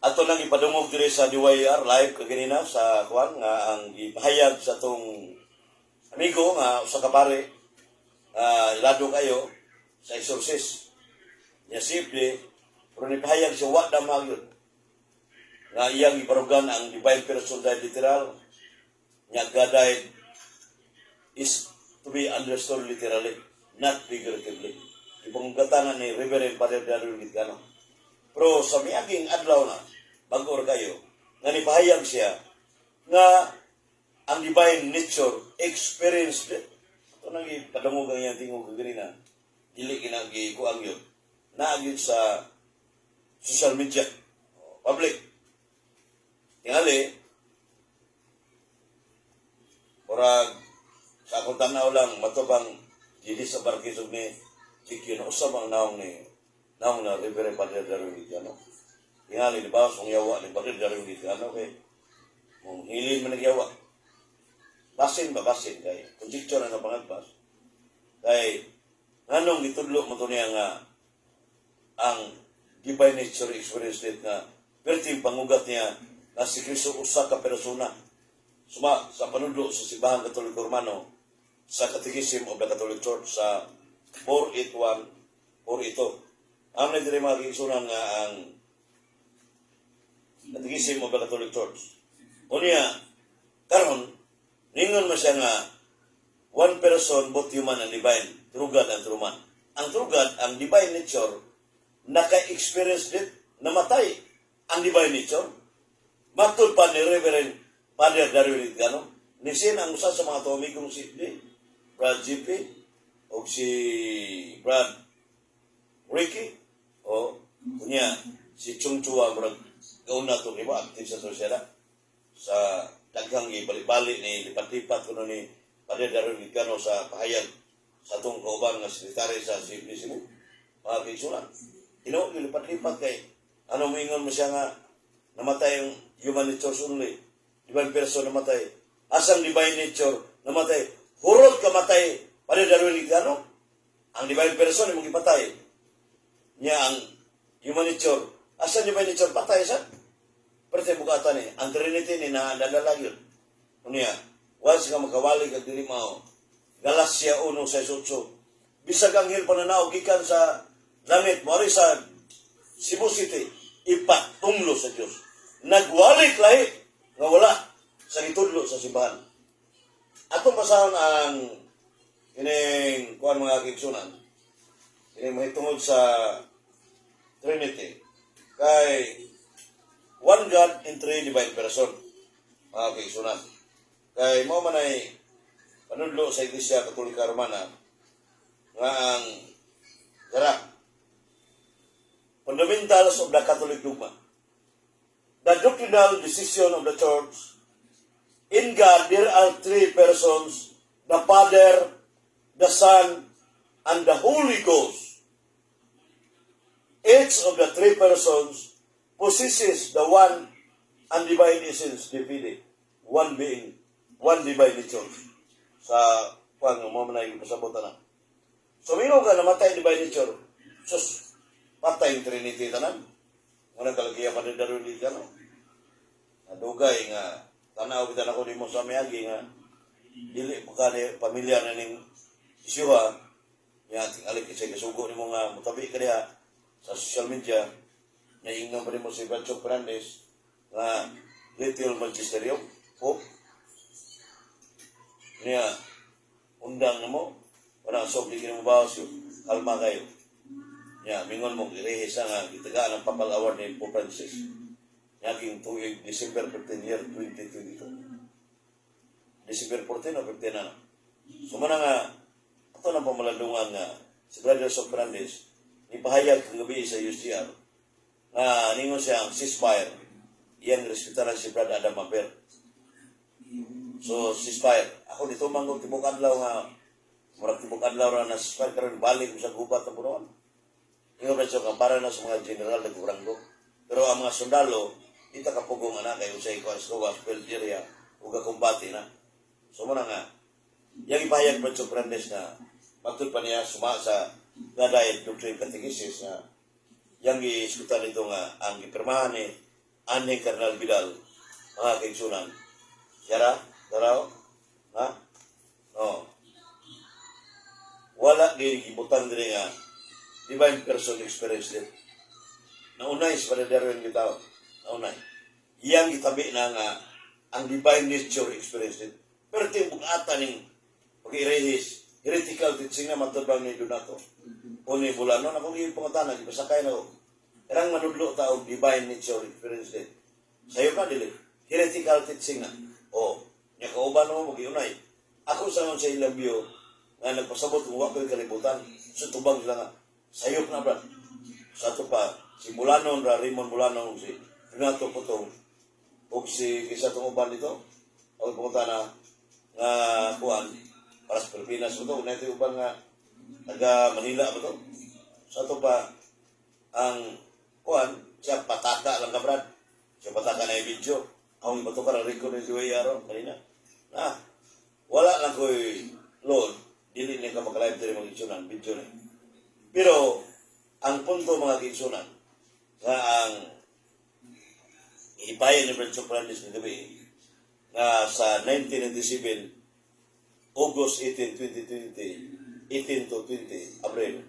ato nang ipadungog diri sa DYR live kaganina sa kuan nga ang ipahayag sa tong amigo nga usa ka pare ilado kayo sa exorcist nya simple pero nipahayag siya wa damag yun nga iyang ibarugan ang divine person dahil literal nya God died is to be understood literally, not figuratively. Ipangugatan ni Reverend Father Darwin Gitgano. Pero sa miaging adlaw na, bago kayo, nga nipahayag siya, nga ang divine nature experienced it. Ito nang ipadangog ang iyang tingog kaganina, dili kinagi kuang yun, naagid sa social media, public. Tingali, murag, sa akong tanaw lang, matubang dili sa barkisog ni Chikyo, usab ang naong na Reverend Padre Darwin Gitgano. Tingali, di ba, kung yawa ni Padre Darwin Gitgano, kay kung hilin man nagyawa. Basin ba, basin, kay conjecture na pangagbas. Kay, nganong itudlo mo ito niya nga ang divine nature experience net nga perting pangugat niya na si Kristo usa ka persona. Suma, sa panudlo sa Simbahan Katoliko Romano, sa Catechism of the Catholic Church sa 481, 482. Ang nagdiri mga kiksunan nga ang Catechism of the Catholic Church. O niya, karon ningon mo siya nga one person, both human and divine, true God and true man. Ang true God, ang divine nature, naka-experience dit, namatay ang divine nature. Matud pa ni Reverend Father Darwin Gitgano, nisin ang usa sa mga tumigong si Brad GP o si Brad Ricky o kunya si Chung Chua murag gauna to di ba aktif sa sosyedad sa daghang ibalik-balik ni lipat-lipat kuno ni Padre Darwin Gitgano sa pahayag sa atong kauban nga sekretary sa Cebu mga kigsunan. Lipat-lipat kay ano moingon mo siya nga namatay yung human nature only, divine person namatay, asang divine nature namatay, hurot kamatay Padre Darwin Gitgano, ang divine person yung ipatay niya ang human nature. Asan divine nature? Patay sa? Pwede bukatan eh. Ang Trinity ni nadalalag yun. Unya, once ka makawali kag dili mao, Galacia 1:6-8, bisag ang hil pananaw gikan sa langit, mori sa Cebu City, ipatunglo sa Diyos. Nagwalik lahi, nga wala sa itudlo sa simbahan. Atong pasahon ang ining kuan mga kigsunan. Ining mahitungod sa Trinity. Kay one God in three divine person. Mga kigsunan. Kay mo man ay panudlo sa Iglesia Katolika Romana nga ang garak fundamentals of the Catholic dogma. The doctrinal decision of the Church, in God there are three persons, the Father, the Son, and the Holy Ghost. Each of the three persons possesses the one and divine essence, divided. One being, one divine nature. Sa pang mo man ay pasabutan na. So mino ka namatay divine nature. Sus patay yung Trinity tanan. Muna kalagaya pa rin Darwin Gitgano. Nadugay nga tanaw kita na ko di mo sa miagi nga dili pa ka ni pamilyar na ning isyuha nga ating alik isa kasugo ni mo nga mutabi ka diha sa social media na ingnan pa rin mo si Bracho Fernandez nga Little Magisterium Pope niya undang na mo parang sobli ka mo bawas yun kalma kayo niya mingon mo irehisa nga gitagaan ang Papal Award ni Pope Francis yaking tuig December 15 year 2022 December 14 o 15 na sumana nga ito na pamalandungan nga si Brother Fernandez ipahayag kang gabi sa UCR na ningon siya ang ceasefire iyang respetaran si Brad Adam Maber. So ceasefire ako dito manggong tibok adlaw nga murag tibok adlaw ra na ceasefire karon balik sa gubat ng punuan ingon ba siya para na sa mga general naguranggo pero ang mga sundalo ita kapugong na kayo sa ikaw area o kakumbati na so muna nga yung ipahayag Bracho Fernandez na matud pa niya suma sa Gadayet Doctrine Catechesis na yung i-iskutan nito nga ang ipirmahan ni ani Kardinal Vidal, mga kaigsunan. Yara, daraw, ha? No. Wala gibutan diri nga divine person experience din. Naunay sa Brother yung gitaw. Naunay. Iyang gitabi na nga ang divine nature experience din. Pero ito yung bukata ng pag-irehis, heretical teaching na matubang ni Donato. O ni Bulano, na kung yung pangatanan, ipasakay na ko. Karang manudlo tao, divine nature experience din. Sa'yo ka, dili. Heretical teaching na. O, niya kauban mo, mag-iunay. Ako sa mga sa ilang view, nga nagpasabot kung wako'y kalibutan, so tubang sila nga, sayop na ba? Sa ito pa, si Bulano, Raymond Bulano, si Donato Putong, o si kisa itong uban dito, o pumunta na, nga kuhan, para sa Pilipinas mo ito, na ito uban nga, taga Manila mo ito. Sa ito pa, ang kuhan, siya pataka lang ka, Brad. Siya pataka na yung video. Ako iba ito ka, record na si Araw, kanina. Wala lang ko'y load, dili niya ka mag-live tayo mag-itsunan, video na. Pero, ang punto mga kaitsunan, nga ang ipayan ni Brad Sopranis ng gabi, nga sa 1997, August 18, 2020, 18 to 20, Abril,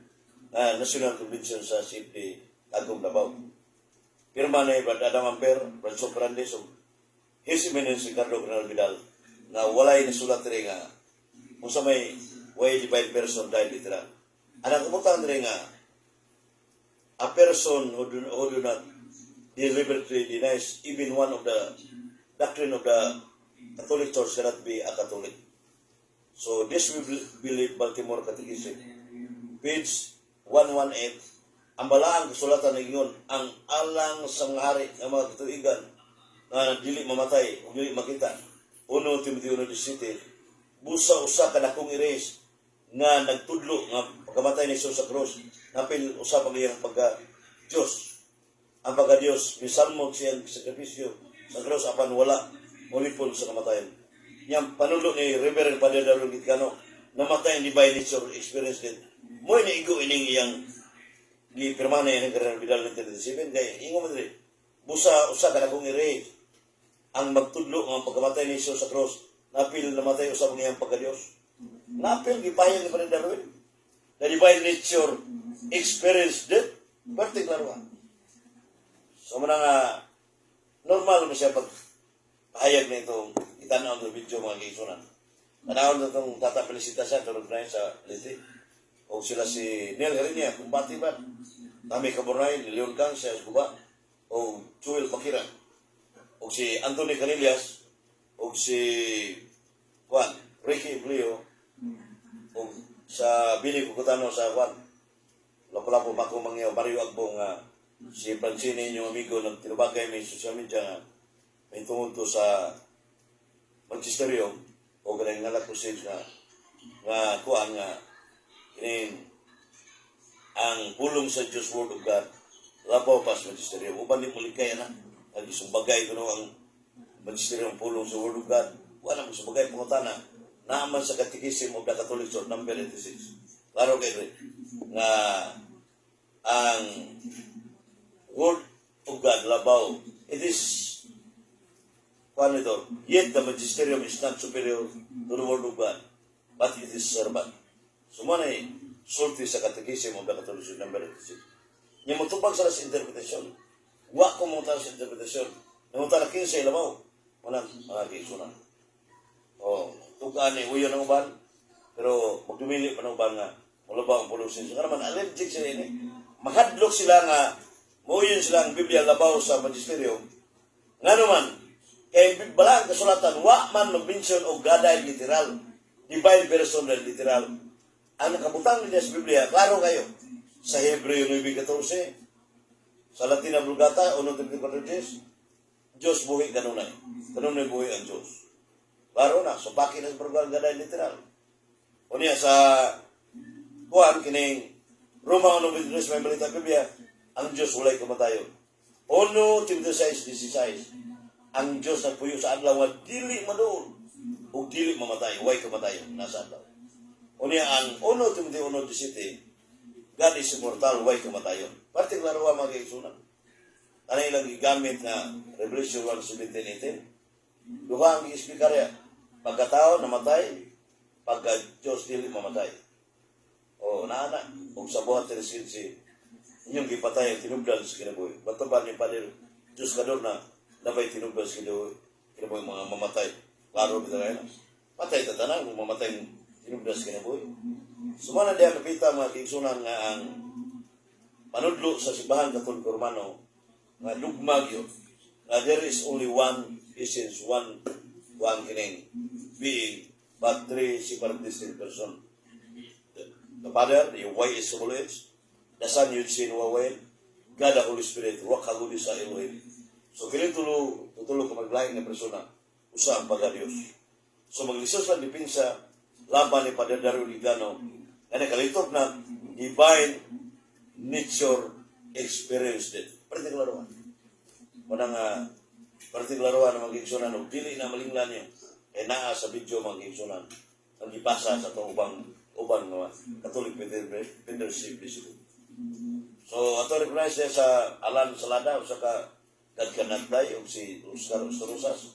na National Convention sa Sydney, Agong Davao. Pirma na Brad Adam Amper, Brad Sopranis, His Eminence Ricardo Bernal Vidal, na walay na sulat rin nga, kung sa may way divine person dahil literal. Anang kumutang rin nga, a person who do not deliberately denies even one of the doctrine of the Catholic Church cannot be a Catholic. So this we believe Baltimore Catechism, page 118, ang balaang kasulatan ng ingon, ang alang sa mga hari ng mga katuigan na dili mamatay o dili makita. 1 Timothy 1:17, busa-usa ka na kong erase nga nagtudlo nga pagkamatay ni Jesus sa krus, napil usa pag iyang pagka-Diyos. Ang pagka-Diyos, misalmog siyang sakripisyo sa krus apan wala mulipon sa kamatayan. Yang panulo ni Reverend Padre Darwin Gitcano, namatay ang divine nature experience din. Mo'y naigo ining iyang gipirma na yung Kardinal Vidal ng 37, kaya ingo mo din, busa-usa ka na kong erase ang magtudlo ng pagkamatay ni Jesus sa cross, napil namatay usap ng iyang pagka-Diyos. Napil, gipahayag ni Padre Darwin. The divine nature experience death, particular one. So, nga, normal mo siya pag pahayag na itong itanaw ng video mga kaisunan. Tanaw na itong Tata Felicita siya, tulog na yun sa Liti. O sila si Neil Herinia, kumbati ba? Tami Caburnay, ni Leon Kang, siya Escobar, o Joel Bakira. O si Anthony Canillas, o si Juan, Ricky Bleo, o sa Billy Cucutano sa Juan, Lapu-Lapu Mako Mangyaw, Mario Agbong, si Francine, yung amigo, nagtinubagay may social media nga, may tungod sa magisterium, o ganang nga lakusig nga kuan nga, kinin, ang pulong sa Diyos Word of God, labaw pas magisterium, uban ni Mulikay na, nagisumbagay ko ang magisterium pulong sa Word of God. Wala mo sumbagay pangutana. Naaman sa Catechism of the Catholic Church, number 86. Klaro kayo rin. Nga ang Word of God, labaw, it is, paano ito? Yet the magisterium is not superior to the Word of God, but it is servant. Sumana sulti sa Catechism of the Catholic Church, number 86. Niya matupag sa interpretasyon. Wa ko mga sa interpretasyon. Nangunta na 15 lamaw. Mga kaisunan. O, tugaan ni uyo ng uban. Pero magdumili pa ng uban nga. Wala ba ang pulusin. So, naman, allergic sila ini. Maghadlok sila nga. Mauyon sila ang Biblia labaw sa magisterium. Nga naman, kay balang kasulatan, wa man mag-mention o gaday literal. Divine person na literal. Ang nakabutang niya sa Biblia, klaro kayo. Sa Hebreo 9:14, sa Latina Vulgata, 1:34, Diyos buhi kanunay. Kanunay buhi ang Diyos. Klaro na, so baki na sa program gaday literal. O niya sa Juan, kining Roma 1:23, may balita Biblia, ang Diyos walay kamatayon. 1 Timothy 6:16, ang Diyos nagpuyo sa adlaw nga dili maduol o dili mamatay, way kamatayon, nasa adlaw. O niya ang 1 Timothy 1:17, God is immortal, way kamatayon. Particular wa mga kaisunan. kanay ilang gigamit na Revolution 1 1718. Duha ang ispikarya. Pagkatao namatay, pagka Diyos dili mamatay. O naana, kung sa buhat tirisin si inyong gipatay ang tinubdan sa kinabuhi. Bato ba ni Padre Diyos kador na nabay tinubdan sa kinabuhi mga mamatay. Klaro kita kaya na. Patay tatanan kung mamatay tinubdan sa kinabuhi. Sumana diya kapita mga kiigsunan nga ang panudlo sa simbahan Katoliko Romano nga dugmag yun. Nga there is only one essence, one kining being, but three separate distinct person. The Father, the Way is Holy, the Son, Yud Sin Wawen, God, the Holy Spirit, Ruach HaKodes sa Elohim. So, kini tutulo ka maglaing na persona, usa ang pagka-Diyos. So, maglisos lang dipinsa, laban ni Padre Dario Ligano, na nakalitok na divine nature experience din. Partiklaruhan. Manang partiklaruhan na mag-igsunan, o dili na malinglan niya, eh naa sa video mag-igsunan, ang ipasa sa itong ubang mga Catholic Leadership Institute. So, ato recognize niya sa Alan Salada, o sa Kadkanagday, o si Oscar Rosas,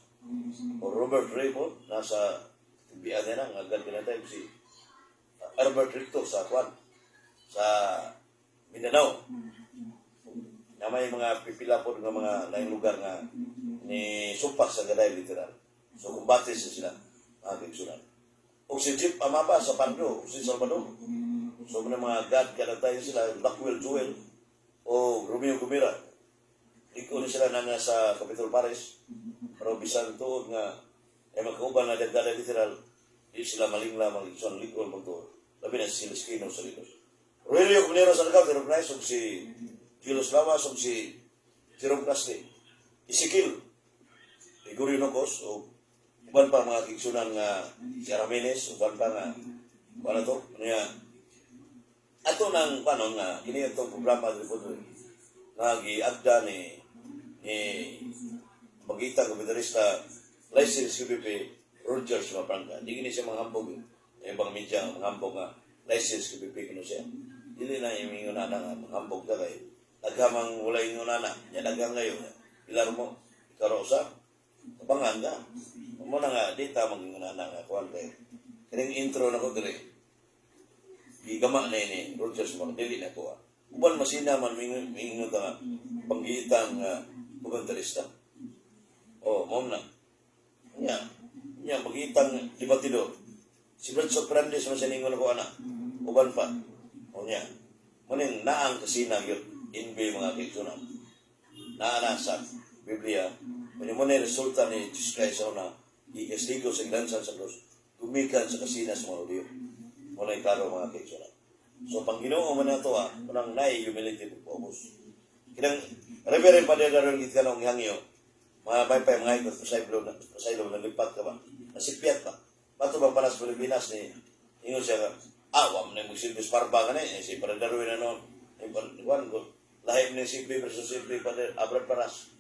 o Robert Raymond, nasa tibian niya na, nga Kadkanagday, o si Herbert Richter sa Kwan, sa Mindanao. Na may mga pipila po ng mga laing lugar nga ni Supak sa Gaday literal. So, kumbate sila, mga kaigsunan. O si Jeep Amapa sa Pando, o si Salvador. So, mga God, kanatayin sila, Blackwell Jewel, o Romeo Gumira. Iko ni sila na sa Capitol Paris, pero bisan tuod nga, ay magkauban na dagdala literal, di sila malingla, mag-igsunan, likol, magtuod. Labi na si Celestino sa likos. Aurelio Comunero sa Lagaw, recognize, o si Kilos Lawas, o si Jerome Castri. Isikil, Gregorio Nocos, o uban pa mga kiksunan nga si Aramenes, uban pa nga wala to, niya ato nang panon nga kini itong programa dito nga giagda ni Magitang Komentarista License KBP Rogers Mapranca. Di gini siya manghambog ibang media manghambog nga license KBP kuno siya. Dili na yung na nga manghambog ka kay naghamang wala yung na nya dagang ngayon pilar mo karosa kabangan ka mo na nga dita magingana nga kuan kay kining intro na ko dire gigama na ini Rogers mo dili na ko uban masina man mingon ta panggitan nga komentarista mo na nya panggitan debatidor si Brad Soprandes man sa ningon ko ana uban pa nya muning naang kasina gyud inbe mga kaigsunan naa sa Biblia muna resulta ni Jesus Christ na i-estigo sa glansan sa Diyos, gumikan sa kasinas mga uliyo. Muna yung klaro mga kaigsunan. So, pang ginoo mo na ito, munang nai-humility pagpapos. Kinang, Reverend Padre Daryl Gitkanong hangyo, mga baypay, mga ikot, pasaylo, naglipat ka ba? Nasipyat ka. Bato bang panas Pilipinas ni, ingon siya ka, wam na yung magsilbis parba ka na si Padre Daryl na noon, lahim ni Simple versus Simple, Padre Abrad Paras,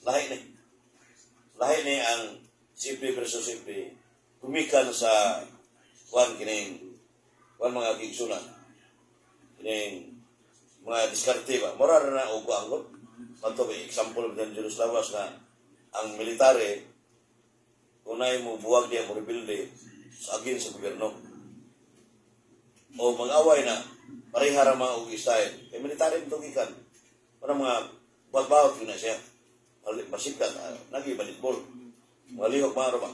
lahi ni ang simple versus simple kumikan sa kining mga kigsunan kining mga diskarte ba mura na og anggot kanto may example ng Julius Lawas na ang military unay mo buwag diya mo rebuilde sa agin sa gobyerno o mag-away na parehara mga og Israel kay military mo tugikan para mga bawat yun na siya masikat, nag-ibalitbol. Malihok mga ba?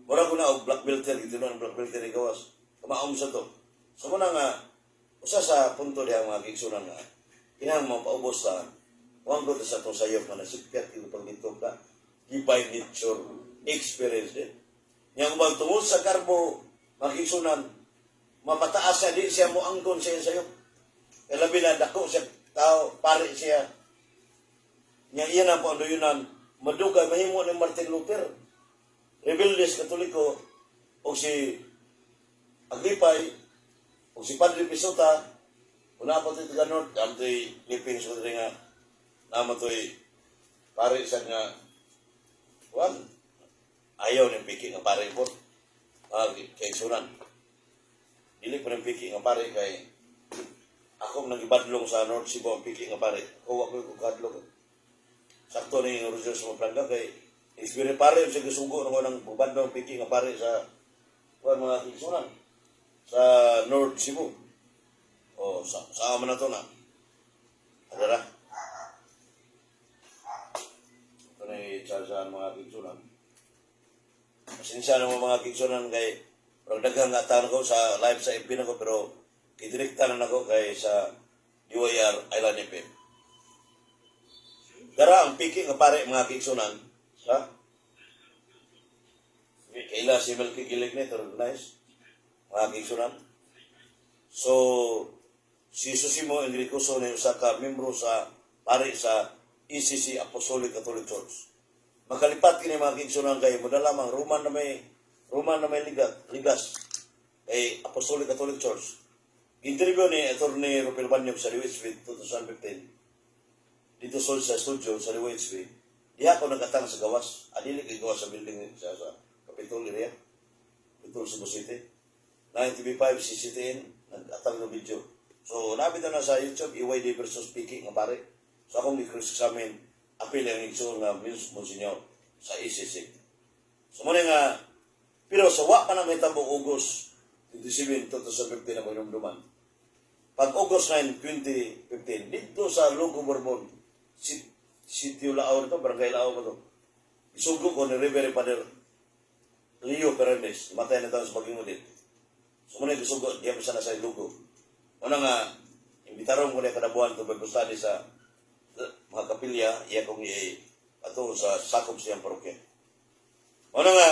Mura ko na, black belter, ito na, black belter ni Gawas. Kamaong sa to. So muna nga, usa sa punto diya mga kiksunan nga, kinang mga paubos sa, huwag ko sa itong sayop na nasipyat, ito pag dito ka, divine nature, experience din. Yang bang tungod sa karbo, mga kiksunan, mapataas siya, di siya mo angkon siya sayop. Kalabi na, dako siya, tao, pare siya, nga iyan ang paundoyunan, madugay, mahimo ni Martin Luther, Rebeldes Katoliko, o si Agripay, o si Padre Pisota, una pa ito ganun, kamtoy Philippines ko nga, naman to'y pare isa nga, ayaw ng piki nga pare po, kay Sunan. Dili pa ng piki nga pare kay, akong nagibadlong sa North Cebu ang piki nga pare, kuha ko yung kadlong. sakto ni Roger Sumapranga kay experience pare siya gisugo ng bubandong piki nga pare sa mga kigsunan sa North Cebu. O sa man na to na. Adara. Ito na i-chargean mga kigsunan. Pasensya ng mga kigsunan kay daghang nga tanong ko sa live sa FB na ko pero idirekta na ako kay sa DYR Island FM. Gara ang piki nga pare mga kigsunan sa kaila si Melky Gilig na ito, nice mga kigsunan. So si Susimo Enricoso na usa ka membro sa pare sa ECC Apostolic Catholic Church. Makalipat kini mga kigsunan kay mo lamang Roman na may ligas kay Apostolic Catholic Church. Interview ni Attorney Ropel Banyog sa Liwitsville 2015 dito sa studio sa Liwitsville. Diya ako nagkatang sa gawas. Adili kay gawas sa building sa Capitol area. Capitol Cebu City. 9TV5 CCTN nag-atang ng video. So nabita na sa YouTube EYD versus Piki nga pare. So akong i-cross examine apil ang igsoon nga Monsignor sa ECC. So muna nga pero sa wa pa na may tabong August 27, 2015 na pinumduman. Pag August 9, 2015, dito sa Lugo Borbon, Sitio Lao ito, Barangay Lao ko ito. Isugo ko ni Reverend Father Leo Perendes, matay na tayo sa pag-inudit. So muna isugo, diya pa sana sa Lugo. Una nga, imbitarong ko na kadabuhan ito, pag-study sa mga kapilya, iya kong ato sa sakop siyang parokya. Una nga,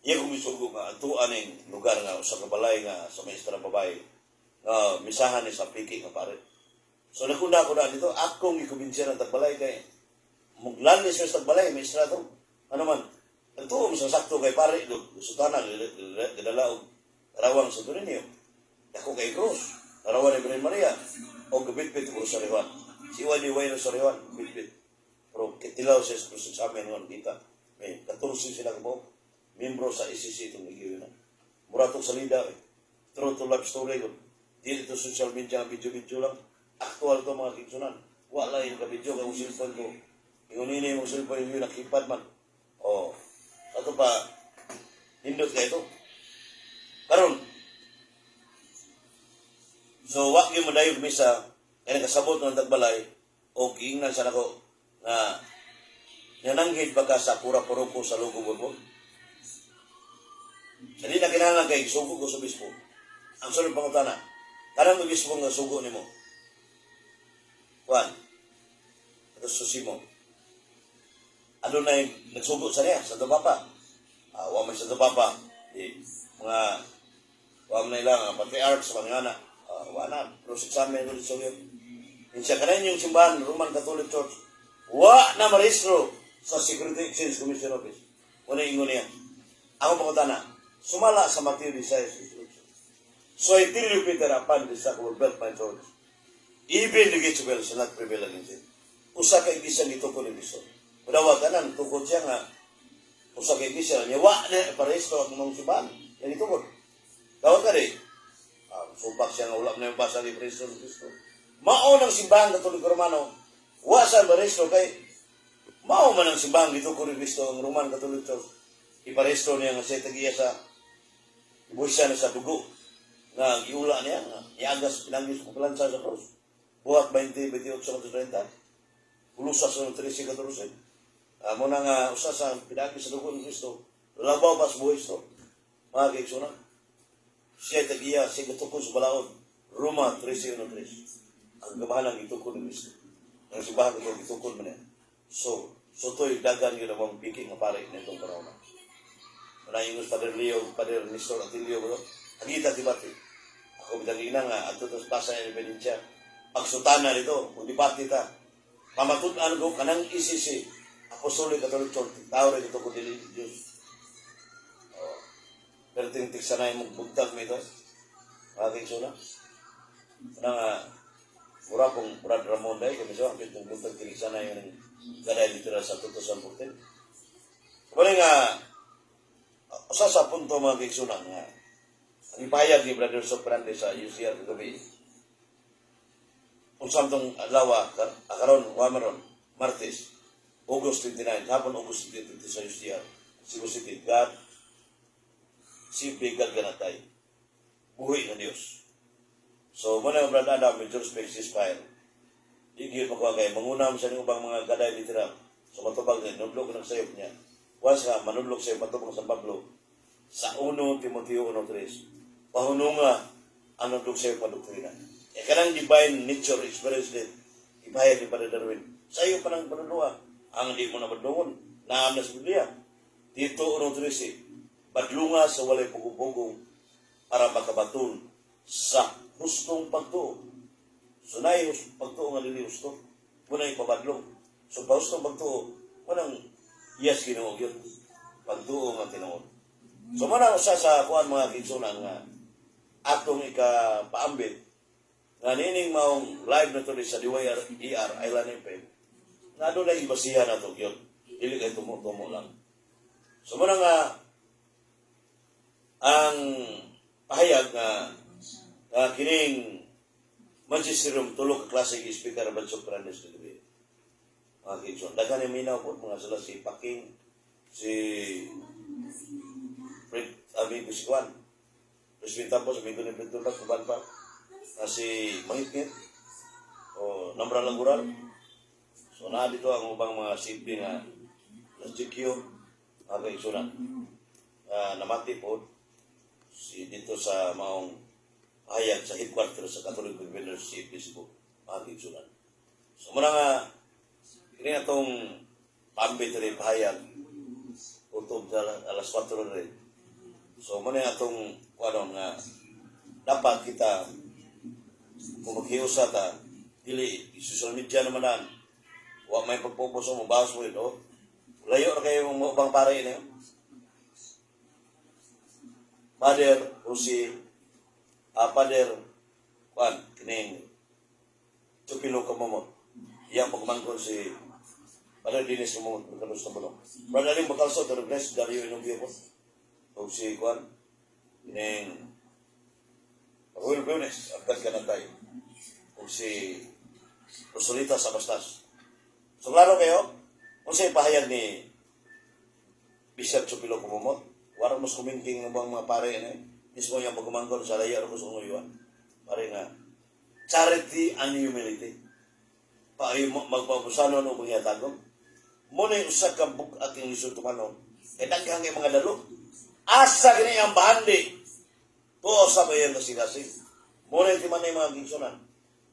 iya kong isugo nga, ato aning lugar nga, sa kabalay nga, sa maestra ng babae, nga misahan ni sa Piki nga pare. So nakunda ko na dito, akong ikubinsya ng tagbalay kay maglalis mo sa tagbalay, maestra to. Ano man, nagtuom sa sakto kay pare, sutana, gadala og rawang sa Turinio. Ako kay Cruz, narawan ni Birhen Maria, o gabit-bit ko sa Riwan. Si Iwan sa Riwan, bit-bit. Pero kitilaw siya sa Cruz sa amin ngayon, kita. May 14 sila ko membro sa ECC itong igiyo na. Muratok salida, true to life story ko. Dili ito social media, video-video lang. Aktual to mga kigsunan. Wala yung ka-video, kaya cellphone ko. Yung nini yung cellphone yung nakipad man. O, ato pa, hindot ka ito. Karon, so wak yung madayog misa, kaya nakasabot ng tagbalay, o kiingnan sa nako, na nananghid ba ka sa pura-puro ko sa Lugo Borbon? Hindi na kinahanglan kay sugo ko sa bispo. Ang sunod pangutana, kanang bispo nga sugo ni mo? Juan, ito Susimo. Ano na yung nagsugo sa niya? Sa Papa? Wamay sa Papa. Mga wamay lang, patriarchs, mga anak. Wana, cross examine ulit sa iyo. Insya ka rin yung simbahan, Roman Catholic Church. Wa na marehistro sa Security Exchange Commission Office. Una ingo niya. Ako pangutana, sumala sa Matthew 16. So I tell you, Peter, upon this act will build my church. Even the gates of hell shall not prevail against it. Usa ka iglesia nito ko ni Cristo. Udawa ka na, tukod siya nga, usa ka iglesia, niya, wa na, paresto ang mga simbahan. Yan itukod. Dawat ka rin. Supak siya nga, ulap na yung basa ni Cristo. Mao ng simbahan Katoliko Romano, wa sa paresto kay, mao man ang simbahan dito ko ni Cristo, ang Roman Catholic Church. Iparesto niya nga siya tagiya sa, ibuhisa na sa dugo, nga iula niya, nga iagas, pinanggis ko palansa sa cross. Buhat 20, 28, 30. Ulusas ng 13, 14. Muna nga, usa sa pinagis sa dugo ng Kristo. Labaw pa sa buhay ito. Mga kiksunan. Siya tagiya, siya katukon sa balaod. Roma 13, 13. Ang gabahan ng itukon ng Kristo. Ang simbahan ito, itukon mo niya. So to'y dagan yun ang piking na pare na itong karona. Manayong Padre Leo, Padre Nestor Atilio, agita dibati. Ako bitang ina nga, at ito basa yung ebidensya. Pagsutana nito, kung dibati ta, pamatunan ko kanang ECC, Apostolic Catholic Church, tao rin ito ko dili Diyos. Pero tingtik sanay mong buntag mo ito, aking suna. Kanang mura pong Brad Ramon dahil, kami so, ang buntag tingtik sanay yung gaday literal sa 2014. Kaya nga, usa sa punto mga kiksuna nga, ang ipahayag ni Brother Soprante sa UCR kagabi, kung samtong lawa, akaron, wamaron, Martes, August August 29, hapon August 29 sa UCR, Cebu City, God, simple God ganatay. Buhi ng Diyos. So, muna yung Brad Adam, with respect ceasefire, hindi mo ko kay mangunam sa niyong bang mga gaday literal. So, matubag niya, nudlog ng sayop niya. Once nga, manudlog sa'yo, matubag sa Pablo, sa 1 Timoteo 1.3, pahununga, ang nudlog sa'yo padoktrina. E kanang divine nature experience din, ipahayag ni Padre Darwin, sa iyo pa ng panunua, ang hindi mo na badungon, naam na sa Biblia. Tito 1.13, badlunga sa walay pugong-pugong, para makabatun sa hustong pagtuo. So, na yung pagtuo nga dili husto, muna yung pabadlong. So, pahustong pagtuo, munang yes kinuog yun. Pagtuo nga tinuod. So, muna usa sa kuan mga kinsunan nga atong ika-paambit nga nining maong live na to sa DYR Island FM nga doon na ibasihan na to yun. Dili kayo tumo-tumo lang. So, muna nga ang pahayag nga kining magisterium tulog ka klase speaker Bansok Grandes de Gabi. Mga kinson. Dagan yung minaw po mga sila si Paking, si Fred Amigo si Juan. Presidenta po sa Amigo ni Fred Tulak, kuban pa. Si Mahitngit, o Nambra Lagural. So na dito ang ubang mga simple nga nastikyo, mga kinsunan. Namati po si dito sa maong hayag sa headquarters sa Catholic University of Cebu, mga kinsunan. So muna nga, kini atong pambit rin pahayag, utob sa alas 4 rin. So muna atong, nga, dapat kita, kung maghiusa ta, dili, social media naman na, huwag may pagpupuso mo, bahas mo ito, layo na kayo mga bang pare na yun. Father Jose, Father Juan, kining Chupilo Kamamot. Iyang pagmangkon si Father Dennis Kamamot, magkalos na bulong. Brother Aling Bakalso, the blessed Dario Inubio po. O si Juan, kining Will Bunes, agad ka na tayo. O si Rosolita Sabastas. So, klaro kayo, kung sa'yo pahayag ni Bishop Chupilo Kamamot, warang mas kumingking ng mga pare na mismo yung pagkumangkon sa layar ko sa unuyuan. Pare nga, charity and humility. Magpapusanon o pangyatagong. Muna yung usa ka buk at yung iso tumanon. E daghang yung mga dalo. Asa gini ang bahandi. Tuo sa bayan kasi. Muna yung timan yung mga gingsunan.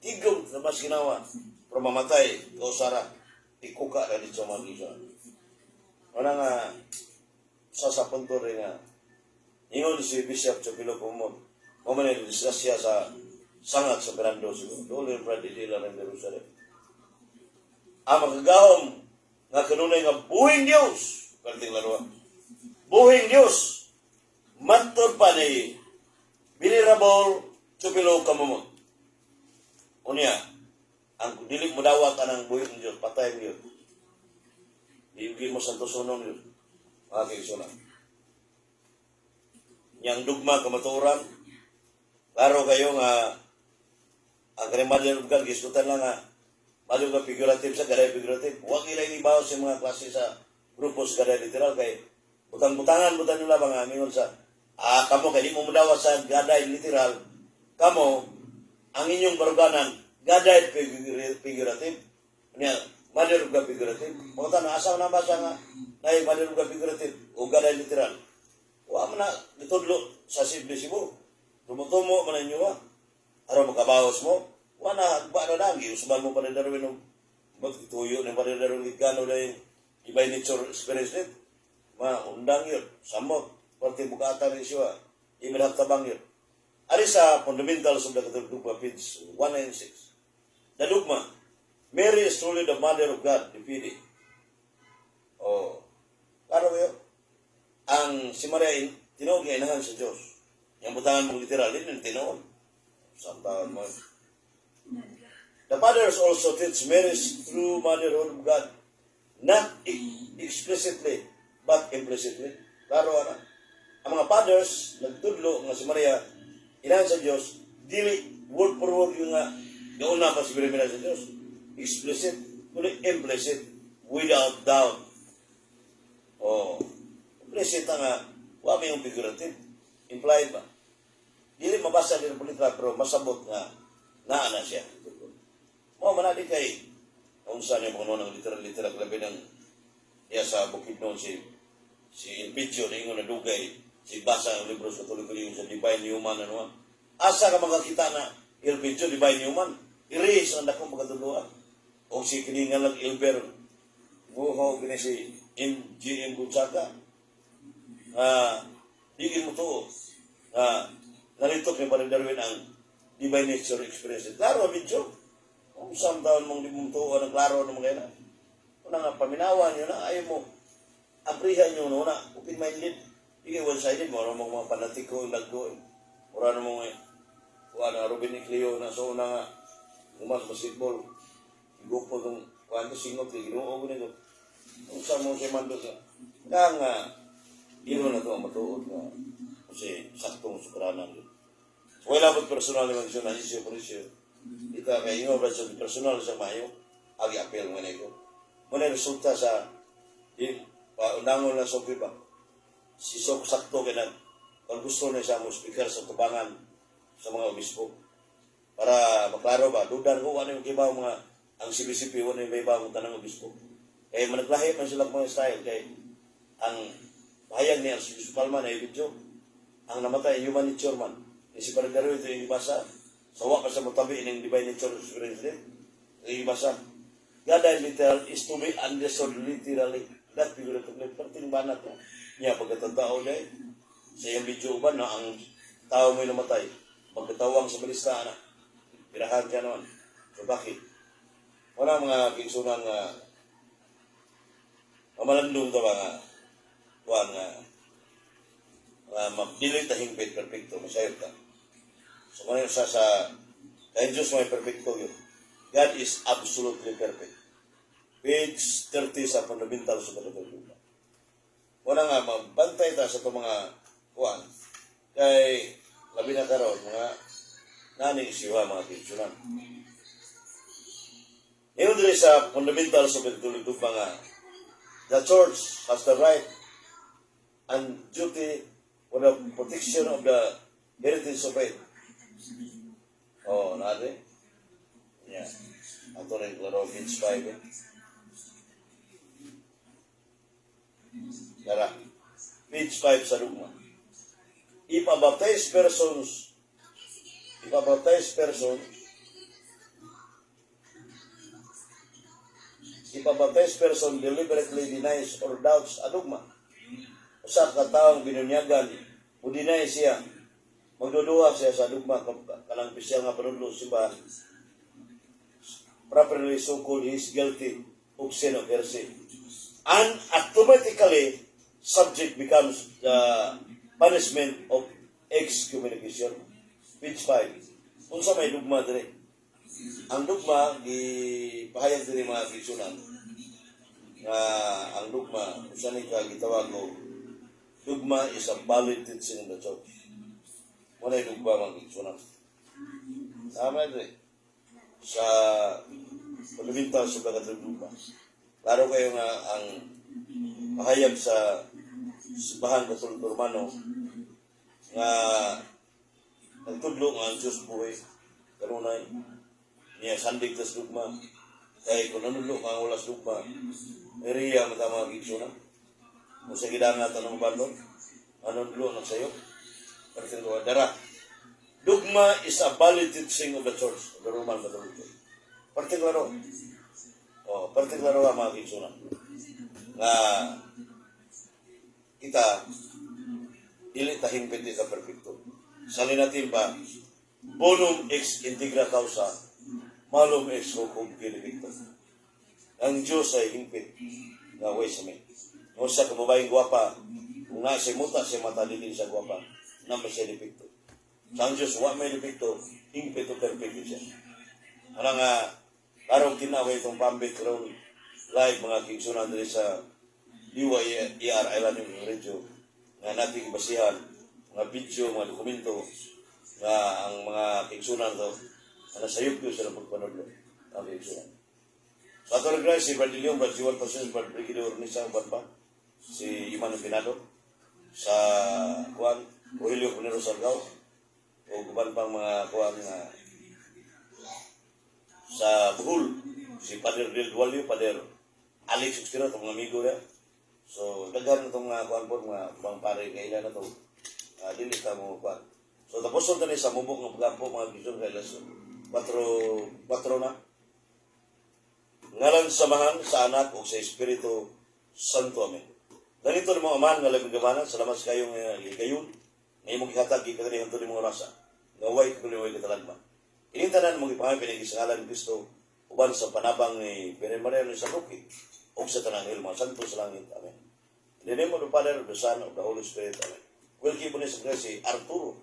Tigong na mas ginawa. Pero mamatay, kausara. Ikuka na dito sa mga gingsunan. Wala nga, sa punto rin nga, ingon si Bishop Chupilo Kamamot, mamanay disgrasya sa sangat sa Berando siguro. Doon yung Brad Idila ng Jerusalem. Ang magagawang nga kanunay nga buhing Diyos, karting laruan, buhing Diyos, matod pa ni Venerable Chupilo Kamamot. Unya, ang dilig mo dawa ka ng buhing Diyos, patay mo yun. Diugin mo sa tusunon yun. Mga kaisunan. Yang dugma kamaturan, klaro kayo nga, ang kanimadyan ng God, gisutan lang nga, madung ka figurative sa gaday figurative. Huwag ilay ibaw sa mga klase sa grupo sa gaday literal, kay butang-butangan, butan nila ba nga, mingon sa, kamo, kaya di mo mudawa sa gaday literal, kamo, ang inyong baruganan, gaday figurative. Mother of God figurative. Pagkata na asaw na basa nga na yung mother of God figurative o gaday literal. Huwag mo na ditudlo sa Cebu. Tumutumo mo na inyo ha. Araw magkabahos mo. Huwag na, ba na lang. Iusuban mo pa rin Darwin ng magtuyo ng pa rin Darwin gano na yung ibay nature experience net. Undang yun. Samot. Pati bukata rin siya. Iminap tabang yun. Ari sa fundamentals of the Catholic Dogma, page 196. The dogma. Mary is truly the mother of God, defeated. Oh, klaro ba yun? Ang si Maria, tinawag niya inahan sa Diyos. Yung butangan mong literal, din tinawag. Samtahan mo. The fathers also teach Mary's true motherhood of God, not explicitly, but implicitly. Klaro na. Ang mga fathers, nagtudlo nga si Maria, inahan sa Diyos, dili, word for word yung nga, gauna pa si Maria sa Diyos. Explicit, kundi implicit. without doubt. Oh, implicit nga, wa may yung figurative. Implied ba? Dili mabasa din ang literal, pero masabot nga, naa na siya. Mo manali kay, kung saan yung mga nung literal, labi ng iya sa bukid noon si Elpidio na ingon na dugay, si basa ang libro sa tuloy-tuloy sa Divine Human, ano. Asa ka makakita na Elpidio, Divine Human, i-raise ang dakong pagkatuluan. O si kiningan lang Ilber, buho gini si G.M. Gonzaga, di mo to, nalitok ni Padre Darwin ang divine nature experience. Klaro, medyo. Kung isang taon mong di mo to, ang klaro ng mga yan. Kung nga, paminawan nyo na, ayaw mo, aprihan nyo na, open-minded. Hindi one-sided, mara mong mga panatiko, lagdo. Mara mong, Ruben Icleo na so na nga, umas basketball. Igupo itong, kuwanto singot, ginoo ko nito. Kung saan mo siya mandot na. Kaya nga, ino na ito ang matuod nga. Kasi saktong sukranan yun. So, wala ba't personal naman siya na isyo por isyo. Ita kay inyo ba sa personal sa mayo, agi apel mo na ito. Muna resulta sa undangon na sopi ba. Si Sok sakto kaya kung gusto na siya mo speaker sa tubangan sa mga obispo. Para maklaro ba, dudan ko ano yung kibaw mga ang CBCP, ano yung iba ang tanang obispo. Kaya managlahi man sila mga style kay ang bahayag niya si Palma na video ang namatay human nature man. Si Paragaro ito yung ibasa. Sawa ka sa matabi ng divine nature experience din. Yung ibasa. God literal is to be understood literally. That figuratively. Perting banat mo. Niya pagkatandao na sa iyong video ba na ang tao mo'y namatay. Pagkatawang sa balista na. Pirahan ka naman. So bakit? Wala mga kingsunan nga malandong ka ba nga kuhan nga mabilit na hingpit perfecto. Masayot ka. So, kung sa dahil Diyos may perfecto yun. God is absolutely perfect. Page 30 sa fundamental sa Pagkatulog. Wala nga, mabantay ta sa itong mga kuwan. Kay, labi na karoon, mga naning isiwa, mga kitsunan. Ngayon din sa fundamental sa Pagkatulog, mga the church has the right and duty for the protection of the heritage of faith. Oh, natin. Yeah. Ato rin klaro, page 5. Tara. Page 5 sa dugma. If a baptized person deliberately denies or doubts a dogma, usa ka taong binunyagan, o deny siya, magduduha siya sa dugma kanang opisyal nga panudlo simbahan. Properly so called, he is guilty of sin of heresy. And automatically, subject becomes the punishment of excommunication. Page 5. Kung sa may dugma dire. Ang dugma, pahayag din mga kisunan na ang dugma, kung saan gitawag ko, dugma is a valid teaching in the church. Muna yung dugma mga kisunan. Tama din. Sa pagkabintaw sa pagkatulog dugma. Klaro kayo nga ang pahayag sa simbahan Katoliko Romano nga nagtudlo nga ang Diyos buhay kanunay niya sandig tas dugma kay kung nanudlo nga ang walas dugma iriya matama gigsuna kung sa gidangat anong bandon nanudlo na sayo pertin ko dara dugma is a valid teaching of the church of the Roman Catholic Church partiklaro partiklaro ang mga gigsuna nga kita dili ta hingpit sa perfecto. Salin natin ba bonum ex integra causa malum ex hoc benedictum. Ang Diyos ay hingpit nga way sa may. Kung sa kababayang gwapa, kung nga siya muta siya matalitin sa gwapa, naman siya depekto. Sa ang Diyos, wa may depekto, hingpit o perfecto siya. Ano nga, karong kinaway itong pambit karong live mga kingsunan dali sa DYER Island yung radio nga nating basihan, mga video, mga dokumento nga ang mga kingsunan to na nasayop ko sila pagpanodlo ang kingsunan. Sa ato nagray, si Brad Leon, Brad Jiwan Pasus, Brad Brigidor Nisa, Brad pa, si Iman Pinado, sa kuan, Rogelio Pinero Sargao, o kuban pang mga kuan nga sa Bohol, si Pader Del Dualio, Pader Alex Sustira, itong mga amigo niya. So, daghan itong mga kuan po, mga bang pare kailan na ito, dili ka mo kuan. So, tapos ito sa mubok ng pagkampo, mga bisyon kailan, 4 na. Ngalan samahan sa anak o sa Espiritu Santo. Amen. Ganito ni mga aman nga labing gamanan, salamat sa kayong gayon, na imong ihatag, ikagalihan to ni mga rasa, ngaway kakuliway katalagman. Inintanan mong ipangay pinagisangalan ni Kristo, uban sa panabang ni Pere Maria ni Saluki, o sa tanang mga santo sa langit. Amen. In the name of the Father, of the Son, of the Holy Spirit. Amen. Welcome po ni sa si Arturo